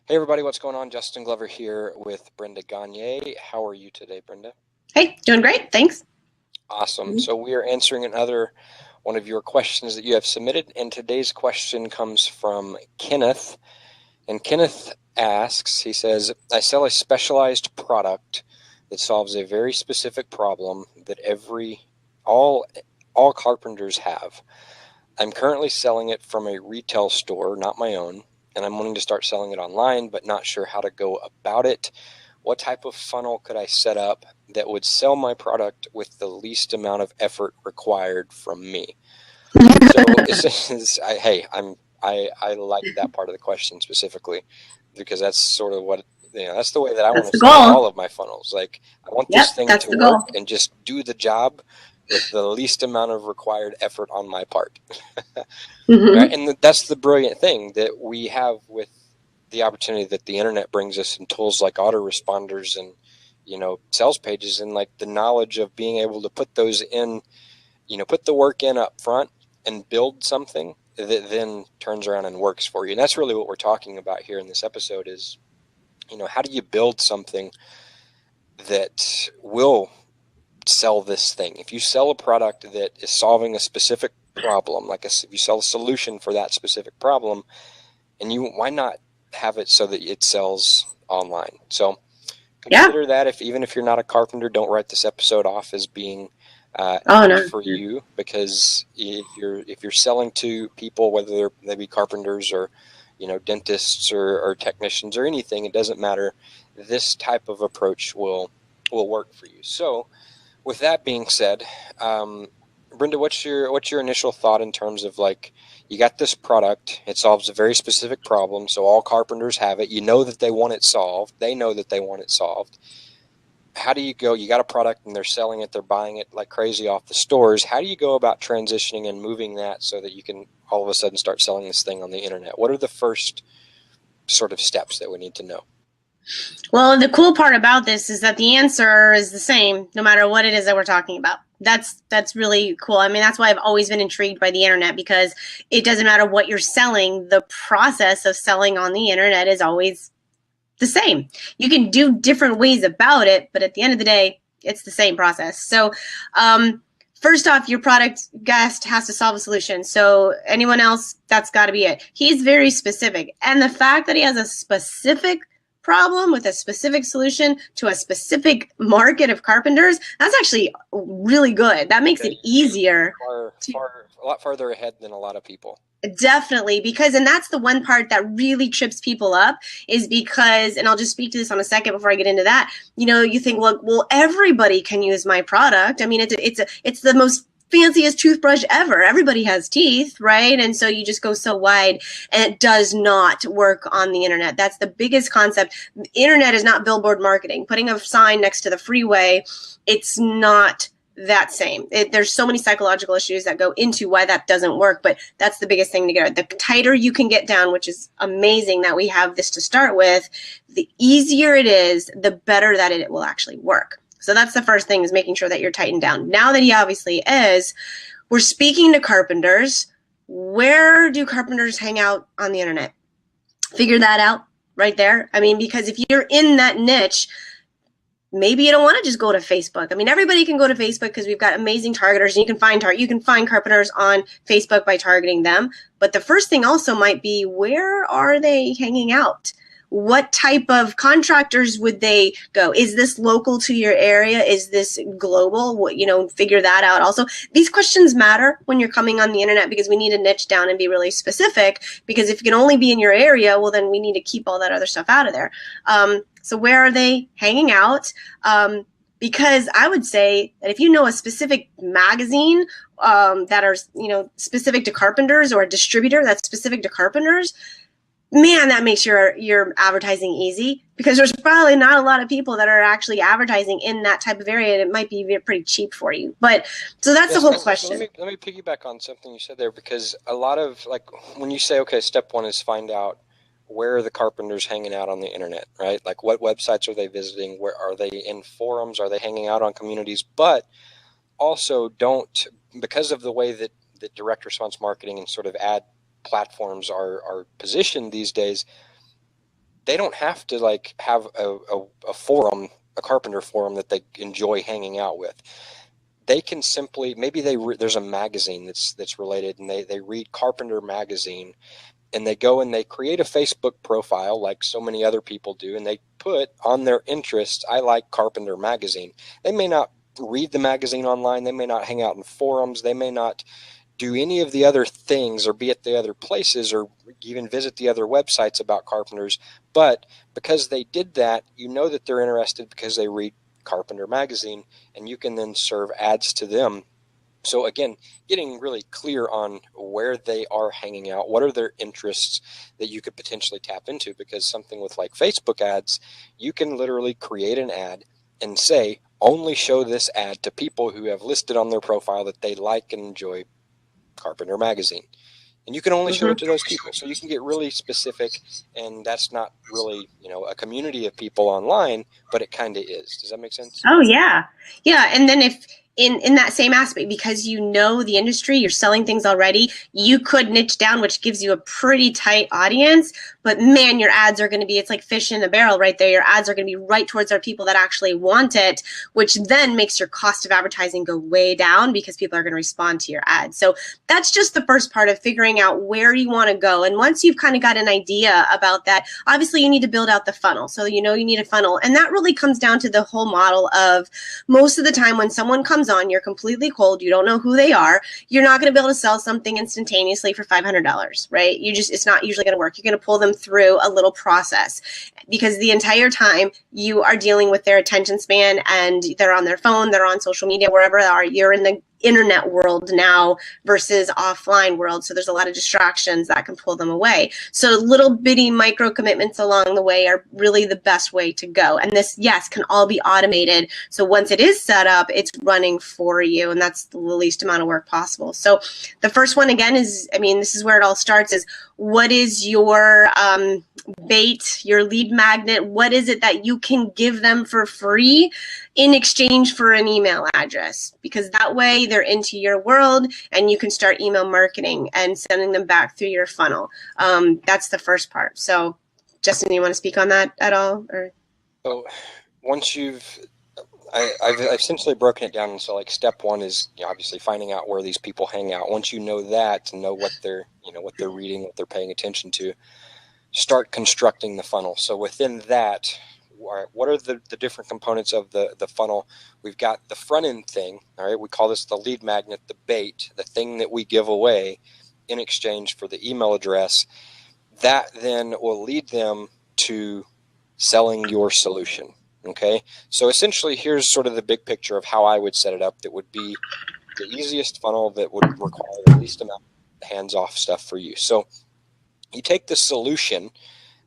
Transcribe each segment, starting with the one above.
Hey everybody, what's going on? Justin Glover here with Brenda Gagne. How are you today, Brenda? Hey, doing great. Thanks. Awesome. So we are answering another one of your questions that you have submitted, and today's question comes from Kenneth. And Kenneth asks, he says, I sell a specialized product that solves a very specific problem that all carpenters have. I'm currently selling it from a retail store, not my own, and I'm wanting to start selling it online, but not sure how to go about it. What type of funnel could I set up that would sell my product with the least amount of effort required from me? So, I like that part of the question specifically because that's sort of what, that's the way that I That's want the to set up all goal. of my funnels. Like, I want Yep, this thing that's to the work goal. and just do the job with the least amount of required effort on my part. Right? Hmm. And that's the brilliant thing that we have with the opportunity that the internet brings us, and tools like autoresponders and sales pages, and like the knowledge of being able to put those in, put the work in up front and build something that then turns around and works for you. And that's really what we're talking about here in this episode is, how do you build something that will sell this thing? If you sell a product that is solving a specific problem, if you sell a solution for that specific problem, and why not have it so that it sells online? So Yeah. consider that, if even if you're not a carpenter, don't write this episode off as being Oh not no. for you, because if you're selling to people, whether they be carpenters or dentists or technicians or anything, it doesn't matter. This type of approach will work for you. So with that being said, Brenda, what's your initial thought in terms of, like, you got this product, it solves a very specific problem, so all carpenters have it. You know that they want it solved. They know that they want it solved. How do you go? You got a product and they're selling it, they're buying it like crazy off the stores. How do you go about transitioning and moving that so that you can all of a sudden start selling this thing on the internet? What are the first sort of steps that we need to know? Well, the cool part about this is that the answer is the same no matter what it is that we're talking about. That's really cool. I mean, that's why I've always been intrigued by the internet, because it doesn't matter what you're selling, the process of selling on the internet is always the same. You can do different ways about it, but at the end of the day, it's the same process. So, first off, your product guest has to solve a solution. So, anyone else, that's got to be it. He's very specific. And the fact that he has a specific problem with a specific solution to a specific market of carpenters, that's actually really good. That makes it Okay, easier to a lot farther ahead than a lot of people. definitely, because, and that's the one part that really trips people up, is because, and I'll just speak to this on a second before I get into that. You think, well, everybody can use my product. I mean, it's the most fanciest toothbrush ever. Everybody has teeth, right? And so you just go so wide, and it does not work on the internet. That's the biggest concept. The internet is not billboard marketing. Putting a sign next to the freeway, it's not that same. There's so many psychological issues that go into why that doesn't work, but that's the biggest thing to get. The tighter you can get down, which is amazing that we have this to start with, the easier it is, the better that it will actually work. So that's the first thing, is making sure that you're tightened down. Now that he obviously is, we're speaking to carpenters. Where do carpenters hang out on the internet? Figure that out right there. I mean, because if you're in that niche, maybe you don't want to just go to Facebook. I mean, everybody can go to Facebook because we've got amazing targeters, and you can find carpenters on Facebook by targeting them. But the first thing also might be, where are they hanging out? What type of contractors would they go? Is this local to your area? Is this global? Figure that out. Also, these questions matter when you're coming on the internet, because we need to niche down and be really specific. Because if you can only be in your area, well, then we need to keep all that other stuff out of there. So where are they hanging out? Because I would say that if you know a specific magazine that are specific to carpenters, or a distributor that's specific to carpenters, man, that makes your advertising easy, because there's probably not a lot of people that are actually advertising in that type of area, and it might be pretty cheap for you. But so that's the Yes, whole so let question. me let me piggyback on something you said there, because a lot of, like, when you say, okay, step one is find out where are the carpenters hanging out on the internet, right? Like, what websites are they visiting? Where are they in forums? Are they hanging out on communities? But also, don't, because of the way that direct response marketing and sort of ad platforms are positioned these days, they don't have to like have a forum, a carpenter forum that they enjoy hanging out with. They can simply, maybe there's a magazine that's related, and they read Carpenter Magazine, and they go and they create a Facebook profile like so many other people do, and they put on their interests, I like Carpenter Magazine. They may not read the magazine online, they may not hang out in forums, they may not do any of the other things or be at the other places or even visit the other websites about carpenters, but because they did that, you know that they're interested because they read Carpenter Magazine, and you can then serve ads to them. So again, getting really clear on where they are hanging out, what are their interests that you could potentially tap into, because something with like Facebook ads, you can literally create an ad and say, only show this ad to people who have listed on their profile that they like and enjoy Carpenter Magazine. And you can only show it to those people. So you can get really specific, and that's not really, a community of people online, but it kind of is. Does that make sense? Oh, yeah. Yeah. And then if in that same aspect, because you know the industry, you're selling things already, you could niche down, which gives you a pretty tight audience. But man, your ads are going to be, it's like fish in a barrel right there. Your ads are going to be right towards our people that actually want it, which then makes your cost of advertising go way down because people are going to respond to your ads. So that's just the first part of figuring out where you want to go. And once you've kind of got an idea about that, obviously you need to build out the funnel. So you need a funnel. And that really comes down to the whole model of, most of the time when someone comes on, you're completely cold, you don't know who they are, you're not going to be able to sell something instantaneously for $500, right? It's not usually going to work. You're going to pull them through a little process, because the entire time you are dealing with their attention span, and they're on their phone, they're on social media, wherever they are, you're in the internet world now versus offline world. So there's a lot of distractions that can pull them away. So little bitty micro commitments along the way are really the best way to go. And this, yes, can all be automated. So once it is set up, it's running for you, and that's the least amount of work possible. So the first one, again, is, this is where it all starts, is what is your bait, your lead magnet? What is it that you can give them for free in exchange for an email address? Because that way they're into your world, and you can start email marketing and sending them back through your funnel. That's the first part. So Justin, you want to speak on that at all? Or? So once I've essentially broken it down. So like step one is obviously finding out where these people hang out. Once you know that, to know what they're reading, what they're paying attention to, start constructing the funnel. So within that, what are the different components of the funnel? We've got the front end thing. All right, we call this the lead magnet, the bait, the thing that we give away in exchange for the email address. That then will lead them to selling your solution. Okay, so essentially here's sort of the big picture of how I would set it up. That would be the easiest funnel that would require the least amount of hands-off stuff for you. So you take the solution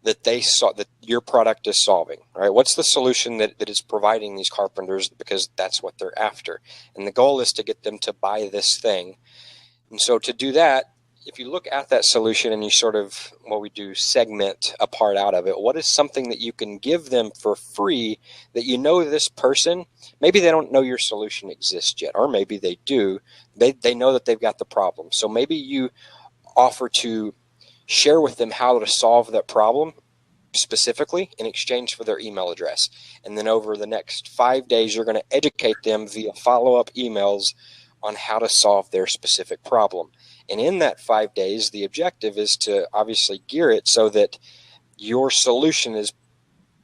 that that your product is solving, right? What's the solution that is providing these carpenters, because that's what they're after. And the goal is to get them to buy this thing. And so to do that, if you look at that solution and you sort of, what we do, segment a part out of it, what is something that you can give them for free that this person, maybe they don't know your solution exists yet, or maybe they do. They know that they've got the problem. So maybe you offer to share with them how to solve that problem specifically in exchange for their email address. And then over the next 5 days, you're going to educate them via follow-up emails on how to solve their specific problem. And in that 5 days, the objective is to obviously gear it so that your solution is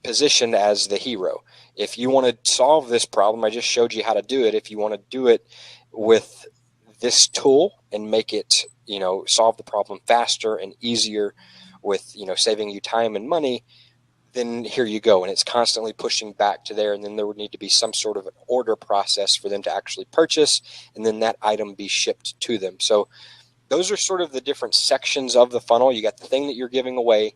positioned as the hero. If you want to solve this problem, I just showed you how to do it. If you want to do it with this tool and make it, solve the problem faster and easier with, saving you time and money, then here you go. And it's constantly pushing back to there. And then there would need to be some sort of an order process for them to actually purchase, and then that item be shipped to them. So those are sort of the different sections of the funnel. You got the thing that you're giving away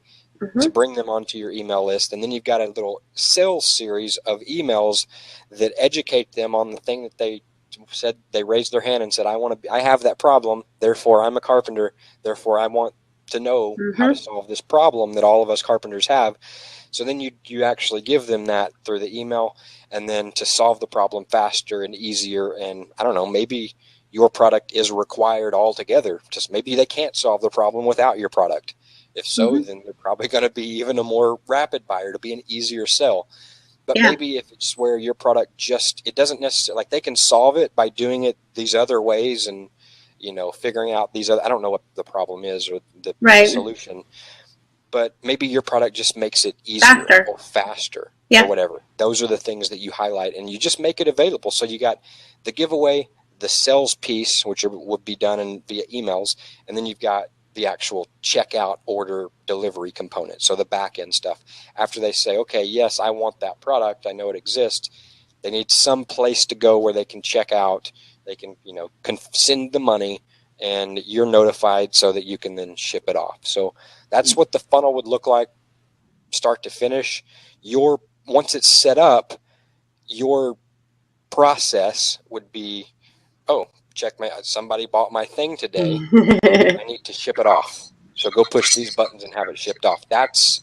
to bring them onto your email list. And then you've got a little sales series of emails that educate them on the thing that they said. They raised their hand and said, I have that problem. Therefore, I'm a carpenter. Therefore, I want to know how to solve this problem that all of us carpenters have. So then you actually give them that through the email, and then to solve the problem faster and easier. And I don't know, maybe your product is required altogether. Just maybe they can't solve the problem without your product. If so, then they're probably going to be even a more rapid buyer. It'll be an easier sell. But Yeah. maybe if it's where your product it doesn't necessarily, like they can solve it by doing it these other ways and, figuring out these other, I don't know what the problem is or the solution, but maybe your product just makes it easier or faster or whatever. Those are the things that you highlight, and you just make it available. So you got the giveaway, the sales piece, which would be done via emails, and then you've got the actual checkout, order, delivery component. So the back end stuff. After they say, okay, yes, I want that product, I know it exists, they need some place to go where they can check out, they can, send the money, and you're notified so that you can then ship it off. So that's what the funnel would look like, start to finish. Once it's set up, your process would be, oh, somebody bought my thing today. I need to ship it off. So go push these buttons and have it shipped off. That's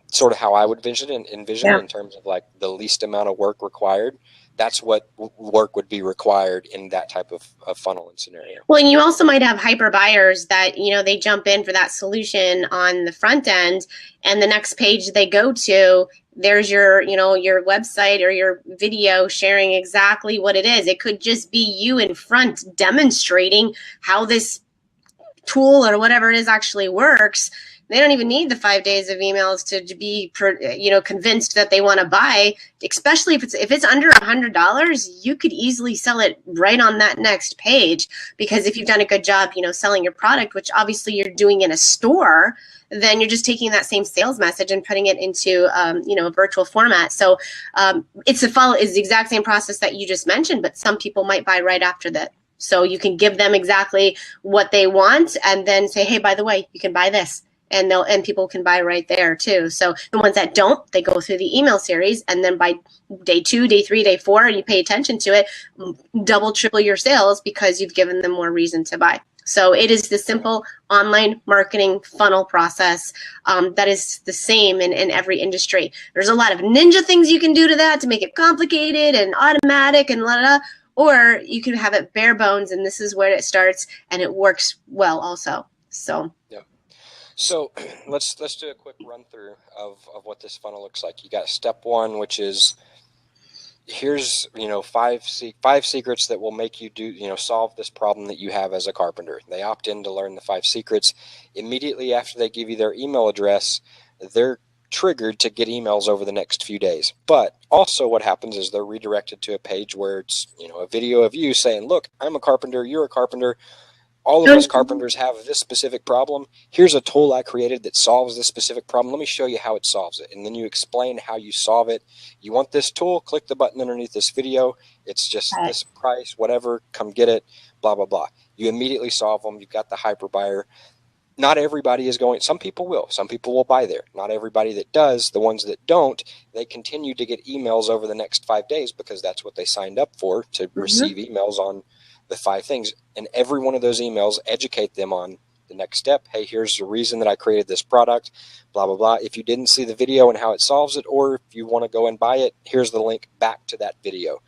sort of how I would envision it in terms of like the least amount of work required. That's what work would be required in that type of funnel and scenario. Well, and you also might have hyper buyers that, they jump in for that solution on the front end, and the next page they go to, there's your website or your video sharing exactly what it is. It could just be you in front demonstrating how this tool or whatever it is actually works. They don't even need the 5 days of emails to be, convinced that they want to buy. Especially if it's under $100, you could easily sell it right on that next page, because if you've done a good job, selling your product, which obviously you're doing in a store, then you're just taking that same sales message and putting it into, a virtual format. So it's the exact same process that you just mentioned, but some people might buy right after that. So you can give them exactly what they want and then say, hey, by the way, you can buy this. And people can buy right there too. So the ones that don't, they go through the email series, and then by day 2, day 3, day 4, and you pay attention to it, double, triple your sales because you've given them more reason to buy. So it is the simple online marketing funnel process that is the same in every industry. There's a lot of ninja things you can do to that to make it complicated and automatic and or you can have it bare bones, and this is where it starts, and it works well also. So yeah. So let's do a quick run through of what this funnel looks like. You got step 1, which is here's 5 secrets that will make you solve this problem that you have as a carpenter. They opt in to learn the 5 secrets. Immediately after they give you their email address, they're triggered to get emails over the next few days. But also what happens is they're redirected to a page where it's a video of you saying, look, I'm a carpenter, you're a carpenter. All of us carpenters have this specific problem. Here's a tool I created that solves this specific problem. Let me show you how it solves it. And then you explain how you solve it. You want this tool? Click the button underneath this video. It's just this price, whatever. Come get it, blah, blah, blah. You immediately solve them. You've got the hyper buyer. Not everybody is going. Some people will. Some people will buy there. Not everybody that does. The ones that don't, they continue to get emails over the next 5 days because that's what they signed up for, to receive emails on the 5 things, and every one of those emails educate them on the next step. Hey, here's the reason that I created this product, blah, blah, blah. If you didn't see the video and how it solves it, or if you want to go and buy it, here's the link back to that video.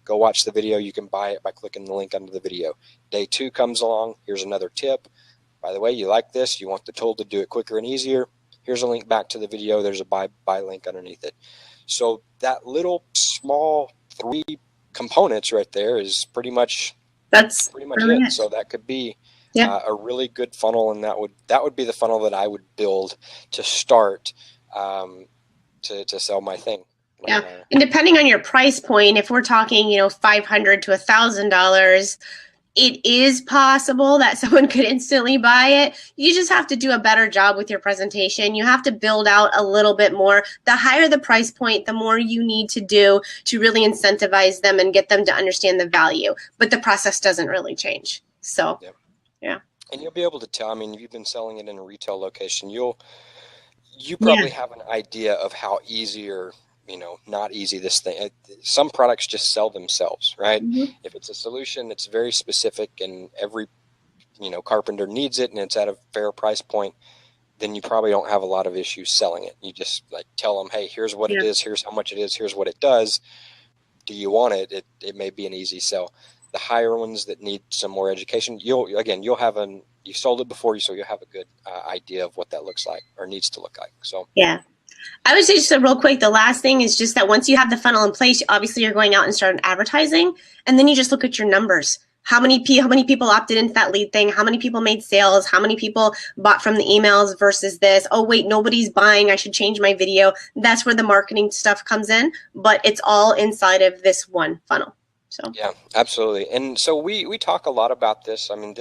Go watch the video. You can buy it by clicking the link under the video. Day 2 comes along. Here's another tip. By the way, you like this, you want the tool to do it quicker and easier. Here's a link back to the video. There's a buy link underneath it. So that little small 3 components right there is pretty much it. So that could be a really good funnel, and that would be the funnel that I would build to start to sell my thing. Yeah, and depending on your price point, if we're talking $500 to $1,000, it is possible that someone could instantly buy it. You just have to do a better job with your presentation. You have to build out a little bit more. The higher the price point, the more you need to do to really incentivize them and get them to understand the value. But the process doesn't really change. So, yeah. And you'll be able to tell. I mean, if you've been selling it in a retail location, you probably have an idea of how easy or not easy this thing. Some products just sell themselves, right? If it's a solution that's very specific and every carpenter needs it and it's at a fair price point, then you probably don't have a lot of issues selling it. You just tell them, hey, here's what it is, here's how much it is, here's what it does. Do you want it? It may be an easy sell. The higher ones that need some more education, you'll have an you've sold it before, so you'll have a good idea of what that looks like or needs to look like. So yeah. I would say just real quick, the last thing is just that once you have the funnel in place, obviously you're going out and start advertising, and then you just look at your numbers. How many people opted into that lead thing? How many people made sales? How many people bought from the emails versus this? Oh, wait, nobody's buying. I should change my video. That's where the marketing stuff comes in, but it's all inside of this one funnel. So yeah, absolutely. And so we talk a lot about this. I mean,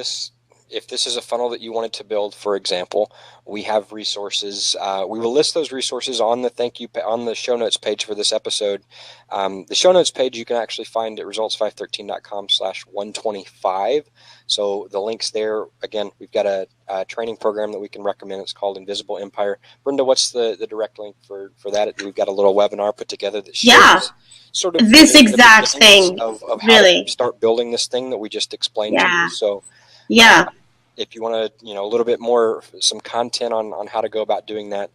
if this is a funnel that you wanted to build, for example, we have resources. We will list those resources on the show notes page for this episode. The show notes page you can actually find at results513.com/125. So the links there. Again, we've got a training program that we can recommend. It's called Invisible Empire. Brenda, what's the direct link for that? We've got a little webinar put together that shows sort of this exact thing of really how to start building this thing that we just explained to you. So if you want to, a little bit more, some content on how to go about doing that,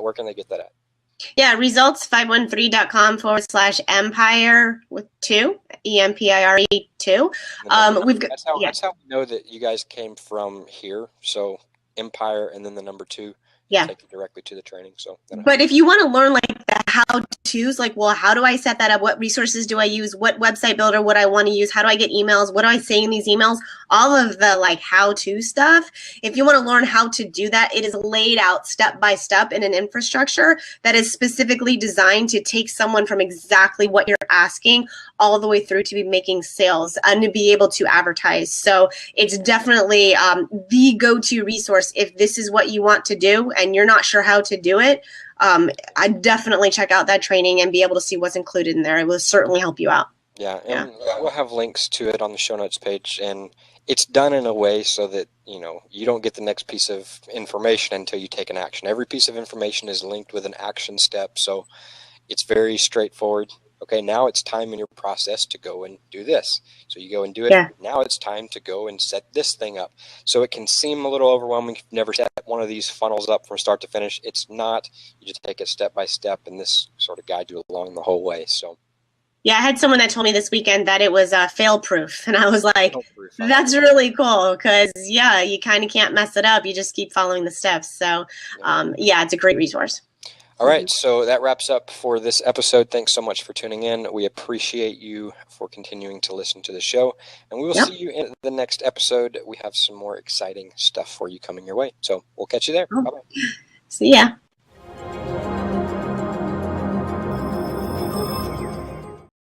where can they get that at? Yeah, results513.com/empire with 2, EMPIRE 2. We've got, that's how we know that you guys came from here. So Empire and then the number 2. Take you directly to the training. So, but if you want to learn like the how-tos, like, well, how do I set that up? What resources do I use? What website builder would I want to use? How do I get emails? What do I say in these emails? All of the like how-to stuff. If you want to learn how to do that, it is laid out step by step in an infrastructure that is specifically designed to take someone from exactly what you're asking all the way through to be making sales and to be able to advertise. So it's definitely the go-to resource if this is what you want to do and you're not sure how to do it. I definitely check out that training and be able to see what's included in there. It will certainly help you out. Yeah, and we'll have links to it on the show notes page, and it's done in a way so that you don't get the next piece of information until you take an action. Every piece of information is linked with an action step, so it's very straightforward. Okay, now it's time in your process to go and do this. So you go and do it. Yeah. Now it's time to go and set this thing up. So it can seem a little overwhelming if you've never set one of these funnels up from start to finish. It's not. You just take it step by step, and this sort of guide you along the whole way. So. Yeah, I had someone that told me this weekend that it was fail-proof, and I was like, that's really cool because, you kind of can't mess it up. You just keep following the steps. So, it's a great resource. All right, so that wraps up for this episode. Thanks so much for tuning in. We appreciate you for continuing to listen to the show, and we will see you in the next episode. We have some more exciting stuff for you coming your way, so we'll catch you there. Bye-bye. See ya.